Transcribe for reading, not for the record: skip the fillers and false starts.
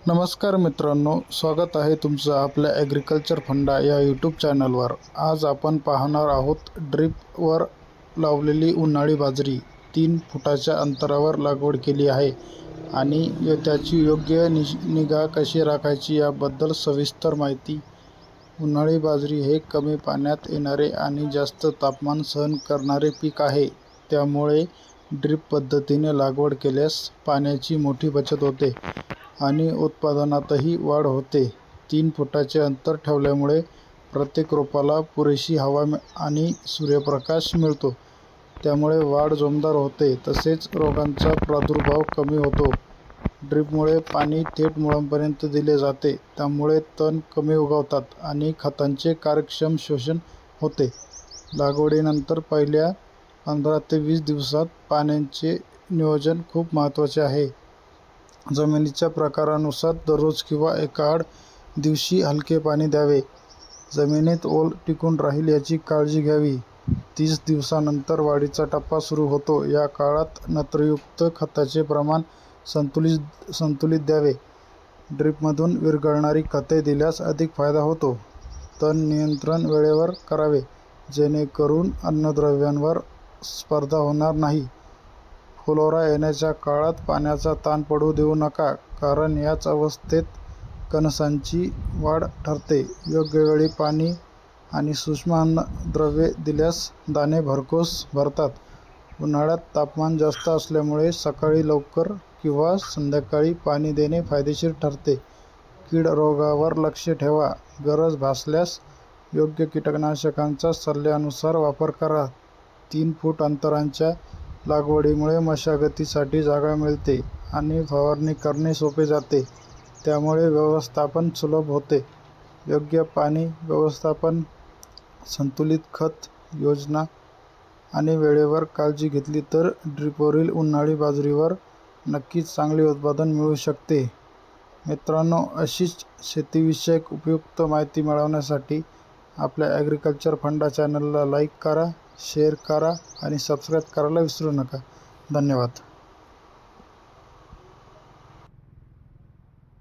नमस्कार मित्रांनो, स्वागत आहे तुमचं आपल्या ॲग्रिकल्चर फंडा या यूट्यूब चॅनलवर। आज आपण पाहणार आहोत ड्रीपवर लावलेली उन्हाळी बाजरी 3 फुटाच्या अंतरावर लागवड केली आहे आणि त्याची योग्य निगा कशी राखायची याबद्दल सविस्तर माहिती। उन्हाळी बाजरी हे कमी पाण्यात येणारे आणि जास्त तापमान सहन करणारे पीक आहे, त्यामुळे ड्रीप पद्धतीने लागवड केल्यास पाण्याची मोठी बचत होते आणि उत्पादनातही वाढ होते। 3 फुटाचे अंतर ठेवल्यामुळे प्रत्येक रोपाला पुरेशी हवा आणि सूर्यप्रकाश मिळतो, त्यामुळे वाढ जोमदार होते, तसेच रोगांचा प्रादुर्भाव कमी होतो। ड्रीपमुळे पाणी थेट मुळांपर्यंत दिले जाते, त्यामुळे तण कमी उगवतात आणि खतांचे कार्यक्षम शोषण होते। लागवडीनंतर पहिल्या 15 ते 20 दिवसात पाण्याचे नियोजन खूप महत्त्वाचे आहे। जमिनीच्या प्रकारानुसार दररोज किंवा एकाआड दिवशी हलके पाणी द्यावे। जमिनीत ओल टिकून राहील याची काळजी घ्यावी। 30 दिवसांनंतर वाढीचा टप्पा सुरू होतो। या काळात नत्रयुक्त खताचे प्रमाण संतुलित द्यावे। ड्रीपमधून विरघळणारी खते दिल्यास अधिक फायदा होतो। तण नियंत्रण वेळेवर करावे, जेणेकरून अन्नद्रव्यांवर स्पर्धा होणार नाही। फुलोरा येण्याच्या काळात पाण्याचा ताण पडू देऊ नका, कारण याच अवस्थेत कणसांची वाढ ठरते। योग्य वेळी पाणी आणि सूक्ष्म अन्नद्रव्ये दिल्यास दाणे भरघोस भरतात। उन्हाळ्यात तापमान जास्त असल्यामुळे सकाळी लवकर किंवा संध्याकाळी पाणी देणे फायदेशीर ठरते। कीड रोगावर लक्ष ठेवा, गरज भासल्यास योग्य कीटकनाशकांचा सल्ल्यानुसार वापर करा। 3 फूट अंतराच्या लागवडीमुळे मशागतीसाठी जागा मिळते आणि फवारणी करणे सोपे जाते, त्यामुळे व्यवस्थापन सुलभ होते। योग्य पाणी व्यवस्थापन, संतुलित खत योजना आणि वेळेवर काळजी घेतली तर ड्रीपवरील उन्हाळी बाजरीवर नक्कीच चांगले उत्पादन मिळू शकते। मित्रांनो, अशीच शेतीविषयक उपयुक्त माहिती मिळवण्यासाठी आपल्या ॲग्रिकल्चर फंडा चॅनलला लाईक करा, शेअर करा आणि सबस्क्राईब करायला विसरू नका। धन्यवाद।